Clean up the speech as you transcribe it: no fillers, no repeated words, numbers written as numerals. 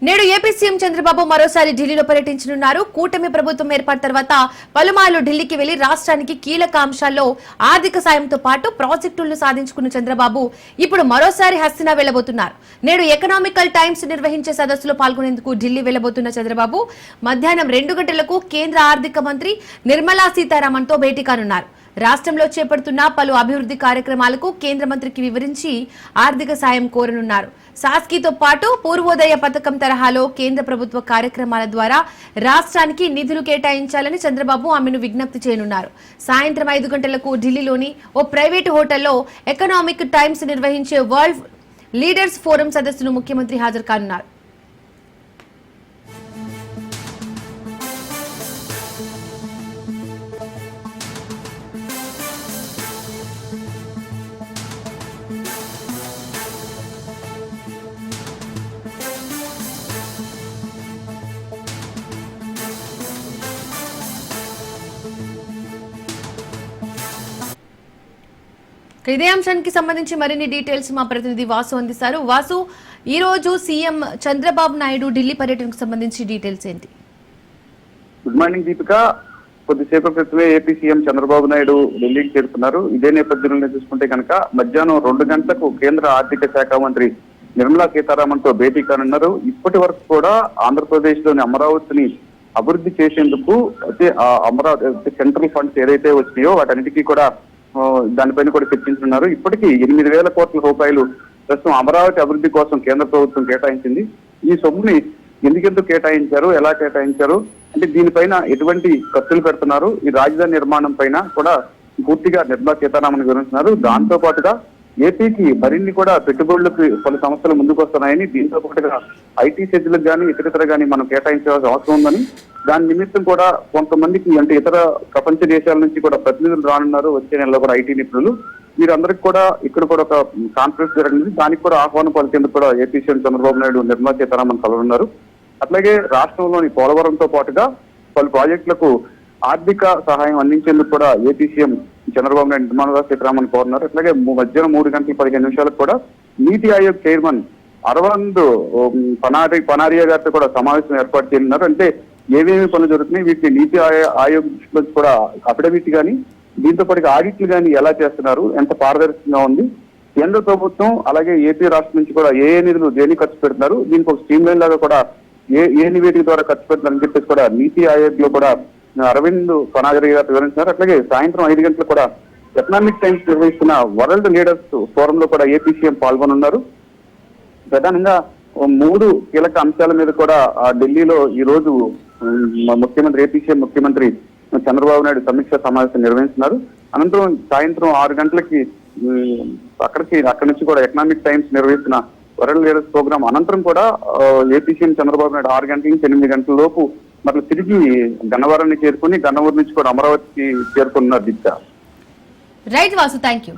నేడు AP CM Chandrababu మరోసారి ఢిల్లీలో పర్యటించనున్నారు. కూటమి ప్రభుత్వం ఏర్పాటు తర్వాత పలుమార్లు ఢిల్లీకి వెళ్లి రాష్ట్రానికి కీలక అంశాల్లో ఆర్థిక సాయంతో పాటు ప్రాజెక్టులను సాధించుకున్న చంద్రబాబు ఇప్పుడు మరోసారి హస్తినా వెళ్లబోతున్నారు. నేడు ఎకనామికల్ టైమ్స్ నిర్వహించే సదస్సులో పాల్గొనేందుకు ఢిల్లీ వెళ్లబోతున్న చంద్రబాబు మధ్యాహ్నం 2 గంటలకు కేంద్ర ఆర్థిక మంత్రి నిర్మలా సీతారామన్ తో భేటీ కానున్నారు. రాష్ట్రంలో చేపడుతున్న పలు అభివృద్ధి కార్యక్రమాలకు కేంద్ర మంత్రికి వివరించి ఆర్థిక సాయం కోరనున్నారు. సాస్కీతో పాటు పూర్వోదయ పథకం తరహాలో కేంద్ర ప్రభుత్వ కార్యక్రమాల ద్వారా రాష్ట్రానికి నిధులు కేటాయించాలని చంద్రబాబు ఆమెను విజ్ఞప్తి చేయనున్నారు. సాయంత్రం 5 గంటలకు ఢిల్లీలోని ఓ ప్రైవేటు హోటల్లో ఎకనామిక్ టైమ్స్ నిర్వహించే వరల్డ్ లీడర్స్ ఫోరం సదస్సును ముఖ్యమంత్రి హాజరు కానున్నారు. ఇదే అంశానికి సంబంధించి మరిన్ని డీటెయిల్స్ మా ప్రతినిధి వాసు అందిస్తారు. వాసు, ఈ రోజు సీఎం చంద్రబాబు నాయుడు ఢిల్లీ పర్యటనకు సంబంధించి డీటెయిల్స్ ఏంటి? Good morning Deepika. కొద్దిసేపు క్రితమే ఏపీ సీఎం చంద్రబాబు నాయుడు ఢిల్లీకి చేరుకున్నారు. ఇదే నేపథ్యంలో చూసుకుంటే కనుక మధ్యాహ్నం 2 గంటలకు కేంద్ర ఆర్థిక శాఖ మంత్రి నిర్మలా సీతారామన్ తో భేటీ కానున్నారు. ఇప్పటి వరకు కూడా ఆంధ్రప్రదేశ్ లోని అమరావతిని అభివృద్ధి చేసేందుకు అయితే అమరావతి సెంట్రల్ ఫండ్స్ ఏదైతే వచ్చినాయో వాటన్నిటికీ కూడా దానిపైన కూడా చర్చించున్నారు. ఇప్పటికీ 8,000 కోట్ల రూపాయలు ప్రస్తుతం అమరావతి అభివృద్ధి కోసం కేంద్ర ప్రభుత్వం కేటాయించింది. ఈ సొమ్ముని ఎందుకెందుకు కేటాయించారు, ఎలా కేటాయించారు అంటే దీనిపైన ఎటువంటి ఖర్చులు పెడుతున్నారు, ఈ రాజధాని నిర్మాణం పైన కూడా పూర్తిగా నిర్మలా సీతారామన్ వివరించినారు. దాంతో పాటుగా ఏపీకి మరిన్ని కూడా పెట్టుబడులకు పలు సంస్థలు ముందుకు వస్తున్నాయని, దీంతో పాటుగా ఐటీ సెజ్లకు కానీ ఇతరితర కానీ మనం కేటాయించాల్సిన అవసరం ఉందని, దాని నిమిత్తం కూడా కొంతమందికి అంటే ఇతర ప్రపంచ దేశాల నుంచి కూడా ప్రతినిధులు రానున్నారు. వచ్చే నెలలో కూడా ఐటీ నిపుణులు వీరందరికీ కూడా ఇక్కడ కూడా ఒక కాన్ఫరెన్స్ జరిగింది. దానికి కూడా ఆహ్వానం పలికేందుకు కూడా ఏపీ సీఎం చంద్రబాబు నాయుడు నిర్మలా సీతారామన్ కలవనున్నారు. అట్లాగే రాష్ట్రంలోని పోలవరంతో పాటుగా పలు ప్రాజెక్టులకు ఆర్థిక సహాయం అందించేందుకు కూడా ఏపీ సీఎం చంద్రబాబు నాయుడు నిర్మలా సీతారామన్ కోరున్నారు. అట్లాగే మధ్యాహ్నం 3 గంటల 15 నిమిషాలకు కూడా నీతి ఆయోగ్ చైర్మన్ అరవింద్ పనారియా గారితో కూడా సమావేశం ఏర్పాటు చేయనున్నారు. అంటే ఏవేమి పనులు జరుగుతున్నాయి, వీటిని నీతి ఆయోగ్ నుంచి కూడా అఫిడవిట్ కానీ దీంతో పాటు ఆడిట్లు కానీ ఎలా చేస్తున్నారు, ఎంత పారదర్శకంగా ఉంది, కేంద్ర ప్రభుత్వం అలాగే ఏపీ రాష్ట్రం నుంచి కూడా ఏ నిధులు దేనికి ఖర్చు పెడుతున్నారు, దీనికి ఒక స్ట్రీమ్ లైన్ లాగా కూడా ఏ నివేదిక ద్వారా ఖర్చు పెడుతున్నారని చెప్పేసి కూడా నీతి ఆయోగ్ లో కూడా అరవింద్ పనాగరి గారు వివరించారు. అట్లాగే సాయంత్రం 5 గంటలకు కూడా ఎకనామిక్ టైమ్స్ నిర్వహిస్తున్న వరల్డ్ లీడర్స్ ఫోరం లో కూడా ఏపీ సీఎం పాల్గొనున్నారు. ప్రధానంగా 3 కీలక అంశాల మీద కూడా ఢిల్లీలో ఈ రోజు ముఖ్యమంత్రి ఏపీ సీఎం ముఖ్యమంత్రి చంద్రబాబు నాయుడు సమీక్ష సమావేశం నిర్వహిస్తున్నారు. అనంతరం సాయంత్రం 6 గంటలకి అక్కడి నుంచి కూడా ఎకనామిక్ టైమ్స్ నిర్వహిస్తున్న వరల్డ్ లీడర్స్ ప్రోగ్రామ్ అనంతరం కూడా ఏపీ సీఎం చంద్రబాబు నాయుడు 6 గంటల నుంచి 8 గంటల లోపు మరి తిరిగి గన్నవరాన్ని చేరుకుని గన్నవరం నుంచి కూడా అమరావతికి చేరుకున్నారు. దీక్ష రైట్ వాసు, థ్యాంక్ యూ.